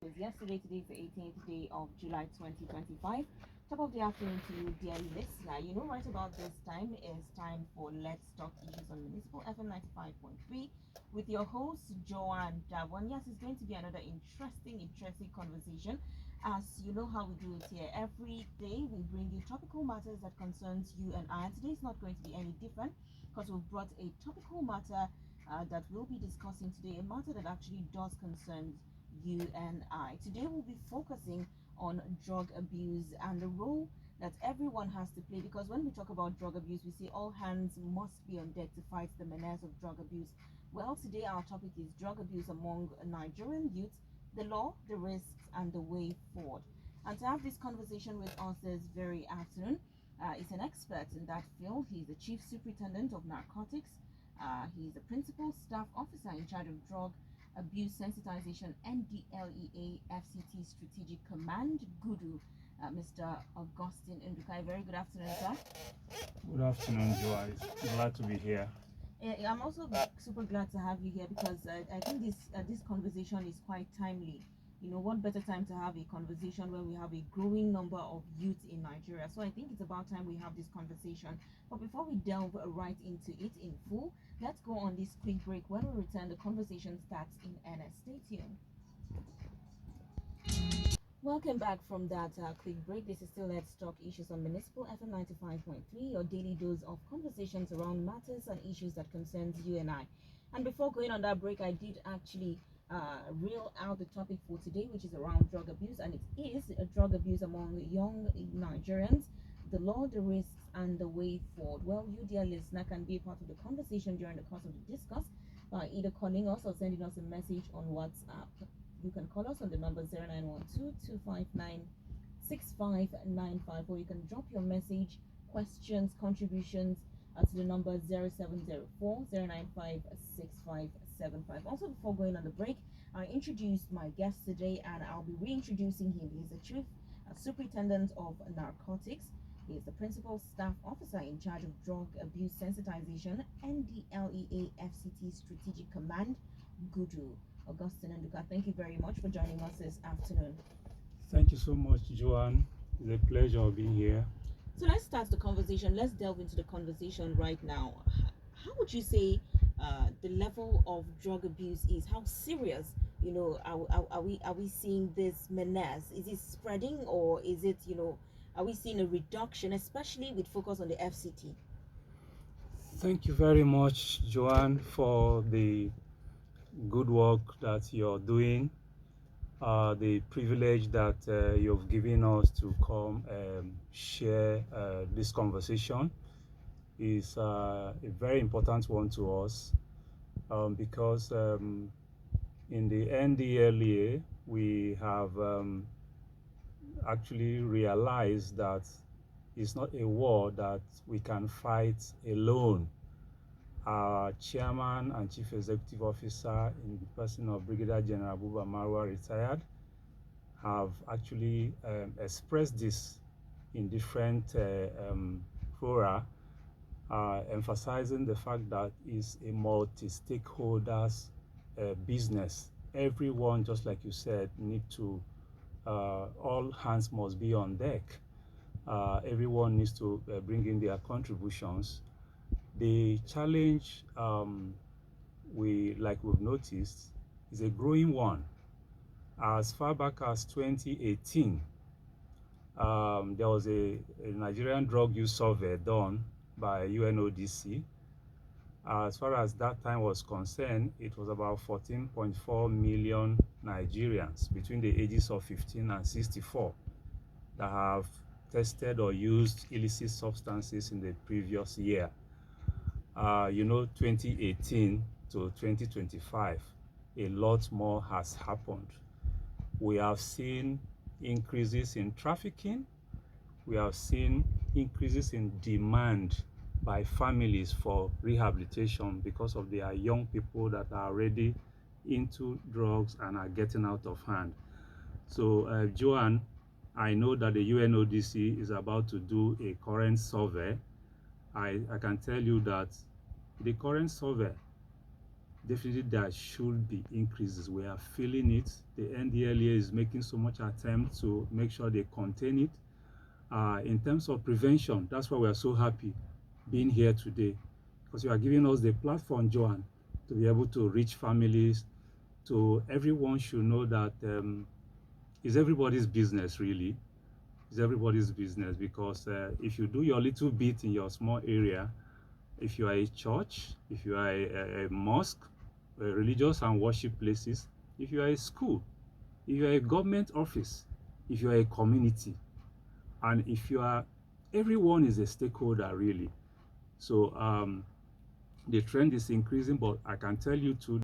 It was yesterday, today is the 18th day of July 2025. Top of the afternoon to you, dear listener. You know, right about this time is time for Let's Talk Issues on Municipal FM 95.3 with your host, Joanne Davon. Yes, it's going to be another interesting conversation. As you know how we do it here, every day we bring you topical matters that concerns you and I. And today is not going to be any different because we've brought a topical matter that we'll be discussing today, a matter that actually does concern you and I. Today we'll be focusing on drug abuse and the role that everyone has to play, because when we talk about drug abuse, we say all hands must be on deck to fight the menace of drug abuse. Well, today our topic is drug abuse among Nigerian youth, the law, the risks, and the way forward. And to have this conversation with us this very afternoon is an expert in that field. He's the Chief Superintendent of Narcotics. He's the Principal Staff Officer in charge of drug abuse sensitization NDLEA FCT Strategic Command Gudu, Mr. Augustine Ndukai. Very good afternoon, sir. Good afternoon, Joyce. Glad to be here. I'm also super glad to have you here because I think this conversation is quite timely. You know, what better time to have a conversation when we have a growing number of youth in Nigeria? So I think it's about time we have this conversation. But before we delve right into it in full, let's go on this quick break. When we return, the conversation starts in earnest. Stay tuned. Welcome back from that quick break. This is still Let's Talk Issues on Municipal FM 95.3, your daily dose of conversations around matters and issues that concerns you and I. And before going on that break, I did actually reel out the topic for today, which is around drug abuse, and it is drug abuse among young Nigerians, the law, the risks, and the way forward. Well, you, dear listener, can be a part of the conversation during the course of the discuss by either calling us or sending us a message on WhatsApp. You can call us on the number 0912-259-6595, or you can drop your message, questions, contributions to the number 0704-095-6575. Also, before going on the break, I introduced my guest today, and I'll be reintroducing him. He's the Chief Superintendent of Narcotics. He is the Principal Staff Officer in charge of Drug Abuse Sensitization, NDLEA FCT Strategic Command, Gudu. Augustine Nduka, thank you very much for joining us this afternoon. Thank you so much, Joanne. It's a pleasure being here. So let's start the conversation. Let's delve into the conversation right now. How would you say the level of drug abuse is? How serious, you know, are we seeing this menace? Is it spreading, or is it, you know, are we seeing a reduction, especially with focus on the FCT? Thank you very much, Joanne, for the good work that you're doing, the privilege that you've given us to come share this conversation is a very important one to us, because in the NDLEA we have actually realized that it's not a war that we can fight alone. Our chairman and chief executive officer, in the person of Brigadier General Buba Marwa, retired, have actually expressed this in different fora, emphasizing the fact that it's a multi-stakeholders business. Everyone, just like you said, need to, all hands must be on deck. Everyone needs to bring in their contributions. The challenge we've noticed is a growing one. As far back as 2018, there was a Nigerian drug use survey done by UNODC. As far as that time was concerned, it was about 14.4 million Nigerians between the ages of 15 and 64 that have tested or used illicit substances in the previous year. 2018 to 2025, a lot more has happened. We have seen increases in trafficking. We have seen increases in demand by families for rehabilitation because of their young people that are already into drugs and are getting out of hand. So, Joanne, I know that the UNODC is about to do a current survey. I can tell you that the current survey definitely there should be increases. We are feeling it. The NDLEA is making so much attempt to make sure they contain it. In terms of prevention, that's why we are so happy being here today, because you are giving us the platform, Joanne, to be able to reach families. To everyone should know that it's everybody's business, really. It's everybody's business, because if you do your little bit in your small area, if you are a church, if you are a mosque, a religious and worship places, if you are a school, if you are a government office, if you are a community, and if you are, everyone is a stakeholder, really. So the trend is increasing, but I can tell you too